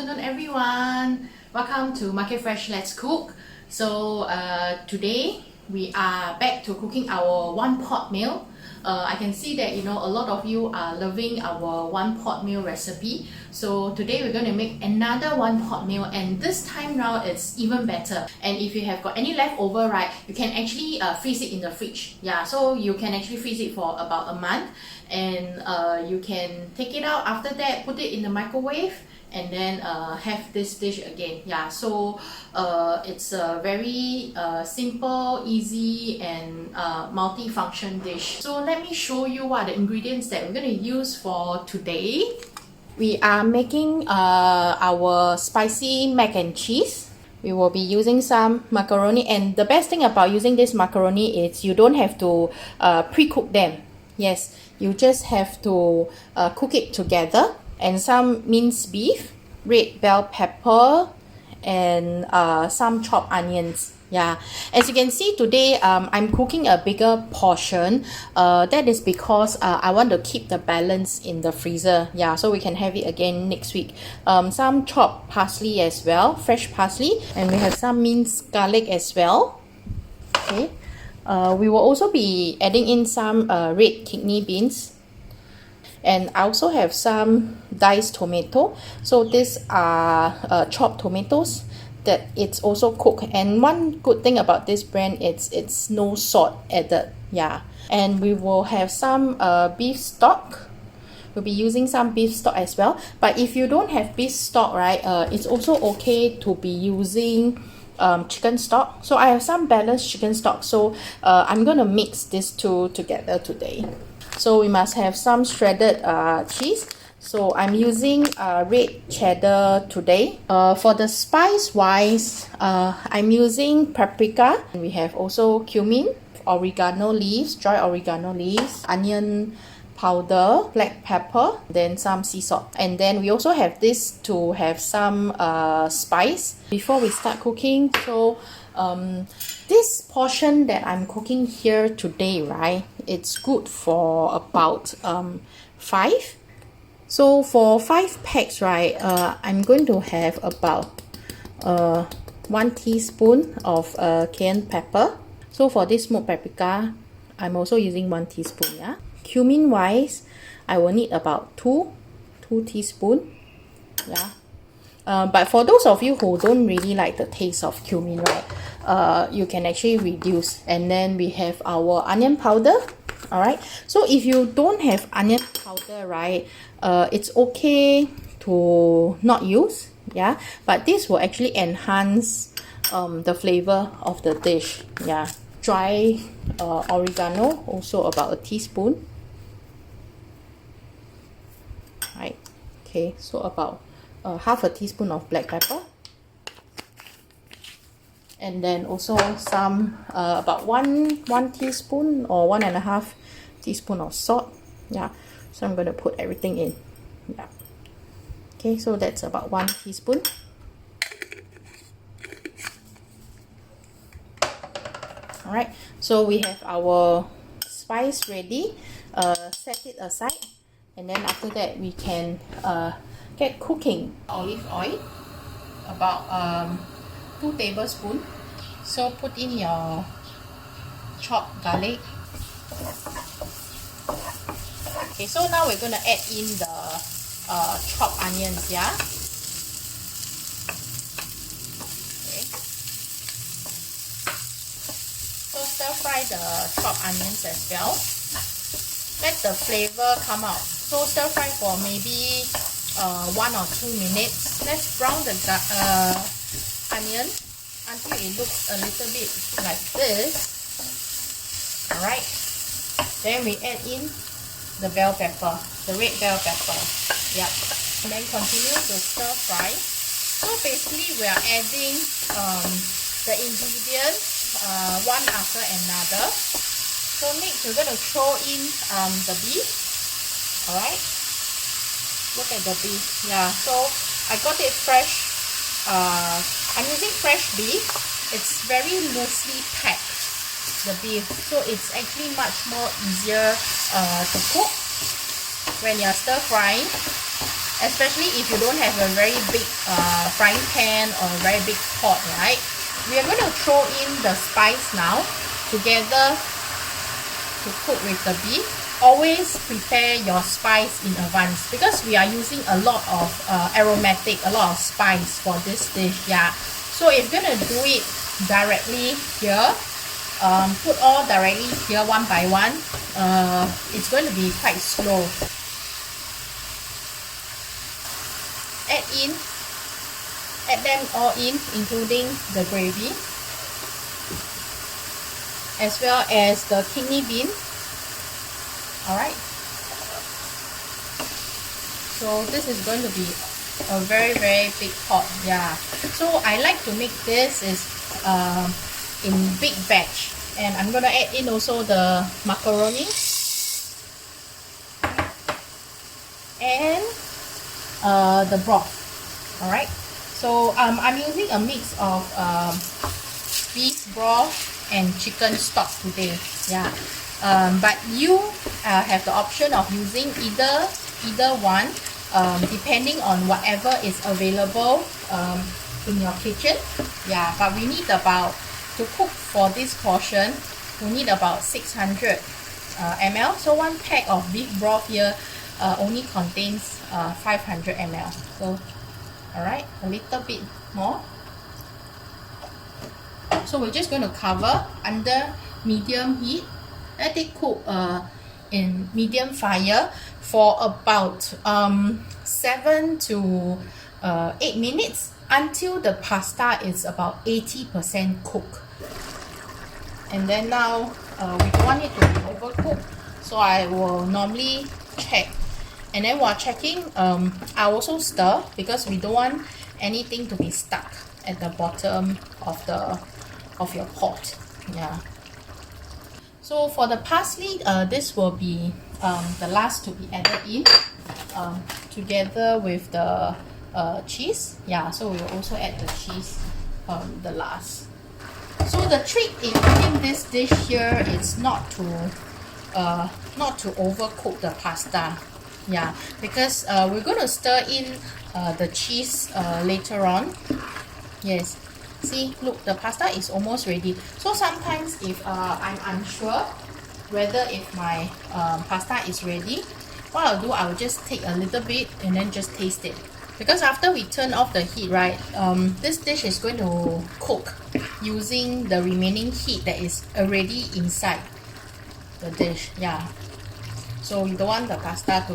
afternoon, everyone. Welcome to Market Fresh Let's Cook. So today we are back to cooking our one pot meal. I can see that a lot of you are loving our one pot meal recipe. So today we're going to make another one pot meal, and this time round it's even better. And if you have got any leftover, right, you can actually freeze it in the fridge. Yeah, so you can actually freeze it for about a month, and you can take it out after that, put it in the microwave, and then have this dish again. Yeah, so it's a very simple, easy, and multi-function dish. So let me show you what are the ingredients that we're going to use for today. We are making our spicy mac and cheese. We will be using some macaroni, and the best thing about using this macaroni is you don't have to pre-cook them. Yes, you just have to cook it together. And some minced beef, red bell pepper, and some chopped onions. Yeah, as you can see today, I'm cooking a bigger portion. That is because I want to keep the balance in the freezer. Yeah, so we can have it again next week. Some chopped parsley as well, fresh parsley, and we have some minced garlic as well. Okay, we will also be adding in some red kidney beans. And I also have some diced tomato. So these are chopped tomatoes that it's also cooked. And one good thing about this brand is it's no salt added. Yeah. And we will have some beef stock. We'll be using some beef stock as well. But if you don't have beef stock, right, it's also okay to be using chicken stock. So I have some balanced chicken stock. So I'm going to mix these two together today. So we must have some shredded cheese. So I'm using red cheddar today. For the spice wise, I'm using paprika. And we have also cumin, oregano leaves, dry oregano leaves, onion powder, black pepper, then some sea salt. And then we also have this to have some spice before we start cooking. So this portion that I'm cooking here today, right, it's good for about 5. So for 5 packs, right, I'm going to have about 1 teaspoon of cayenne pepper. So for this smoked paprika, I'm also using 1 teaspoon. Yeah, cumin wise, I will need about 2 teaspoons. Yeah. But for those of you who don't really like the taste of cumin, right, you can actually reduce. And then we have our onion powder. Alright, so if you don't have onion powder, right, it's okay to not use. Yeah, but this will actually enhance the flavor of the dish. Yeah, dry oregano, also about 1 teaspoon. Right, okay, so about half a teaspoon of black pepper, and then also some about one teaspoon or 1.5 teaspoon of salt. Yeah, so I'm going to put everything in. Yeah, okay, so that's about 1 teaspoon. All right, so we have our spice ready. Set it aside, and then after that we can get cooking. Olive oil, about 2 tablespoons. So put in your chopped garlic. Okay, so now we're going to add in the chopped onions. Yeah. Okay. So stir fry the chopped onions as well. Let the flavor come out. So stir fry for maybe 1 or 2 minutes. Let's brown the onion until it looks a little bit like this. Alright, then we add in the bell pepper, the red bell pepper. Yep, and then continue to stir fry. So basically we are adding the ingredients one after another. So next we're going to throw in the beef. Alright, look at the beef. Yeah, so I got it fresh. I'm using fresh beef. It's very loosely packed, the beef, so it's actually much more easier to cook when you're stir frying. especially if you don't have a very big frying pan or a very big pot, right? We are going to throw in the spice now together to cook with the beef. Always prepare your spice in advance because we are using a lot of aromatic, a lot of spice for this dish. Yeah, so if you're gonna do it directly here, put all directly here one by one, it's going to be quite slow. Add them all in, including the gravy, as well as the kidney bean. Alright, so this is going to be a very big pot. Yeah, so I like to make this is in big batch, and I'm gonna add in also the macaroni and the broth. Alright, so I'm using a mix of beef broth and chicken stock today. Yeah, but you have the option of using either one, depending on whatever is available in your kitchen. Yeah, but we need about, to cook for this portion, we need about 600 ml. So one pack of beef broth here only contains 500 ml. So alright, a little bit more. So we're just going to cover under medium heat. Let it cook in medium fire for about 7 to 8 minutes until the pasta is about 80% cooked. And then now we don't want it to be overcooked, so I will normally check. And then while checking, I also stir because we don't want anything to be stuck at the bottom of your pot. Yeah. So for the parsley, this will be the last to be added in, together with the cheese. Yeah, so we will also add the cheese the last. So the trick in cooking this dish here is not to overcook the pasta. Yeah, because we're going to stir in the cheese later on. Yes, see, look, the pasta is almost ready. So sometimes if I'm unsure whether if my pasta is ready, what I'll do, I'll just take a little bit and then just taste it. Because after we turn off the heat, right, this dish is going to cook using the remaining heat that is already inside the dish. Yeah, so we don't want the pasta to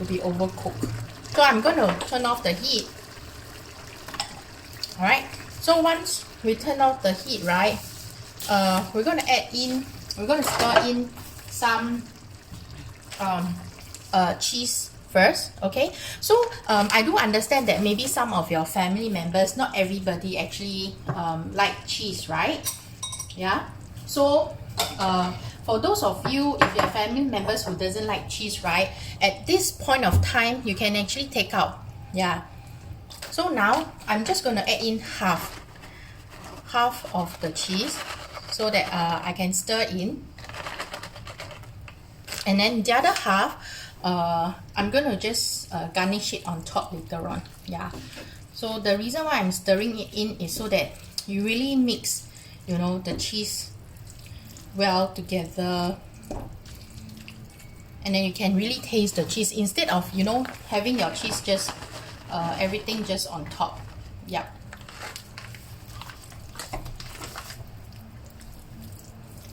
be overcooked. So I'm going to turn off the heat. Alright, so once we turn off the heat, right, we're going to stir in some cheese first. Okay, so I do understand that maybe some of your family members, not everybody actually like cheese, right? Yeah, so for those of you, if your family members who doesn't like cheese, right, at this point of time you can actually take out. Yeah, so now I'm just going to add in half of the cheese so that I can stir in, and then the other half I'm going to just garnish it on top later on. Yeah, so the reason why I'm stirring it in is so that you really mix, you know, the cheese well together, and then you can really taste the cheese instead of, you know, having your cheese just everything just on top. Yeah.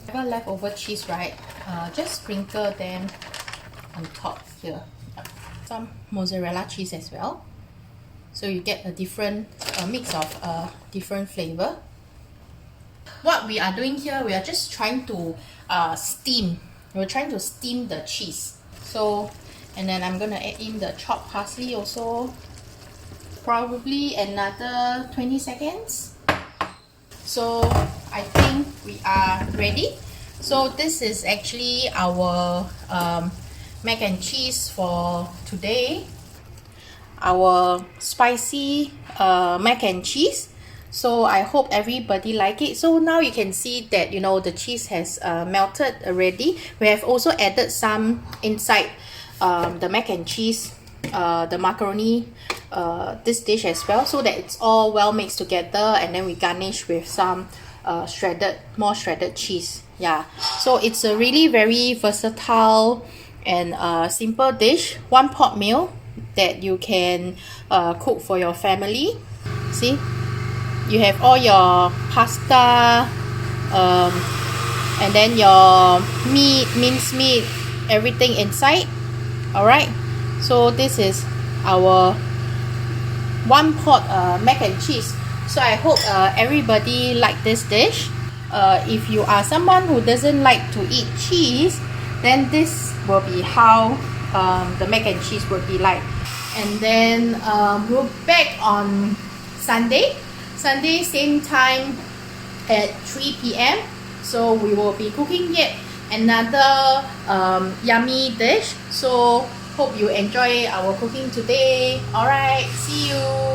Whatever leftover cheese, right, just sprinkle them on top here. Some mozzarella cheese as well, so you get a different mix of different flavor. What we are doing here, we are just trying to steam. We're trying to steam the cheese. So, and then I'm gonna add in the chopped parsley also, probably another 20 seconds. So I think we are ready. So this is actually our mac and cheese for today, our spicy mac and cheese. So I hope everybody like it. So now you can see that, you know, the cheese has melted already. We have also added some inside the mac and cheese the macaroni this dish as well, so that it's all well mixed together, and then we garnish with some more shredded cheese. Yeah, so it's a really very versatile and simple dish, one pot meal that you can cook for your family. See, you have all your pasta, and then your meat, minced meat, everything inside. Alright, so this is our one pot mac and cheese. So I hope everybody like this dish. If you are someone who doesn't like to eat cheese, then this will be how the mac and cheese will be like. And then we're back on Sunday, same time at 3 p.m. So we will be cooking yet another yummy dish. So hope you enjoy our cooking today. Alright, see you.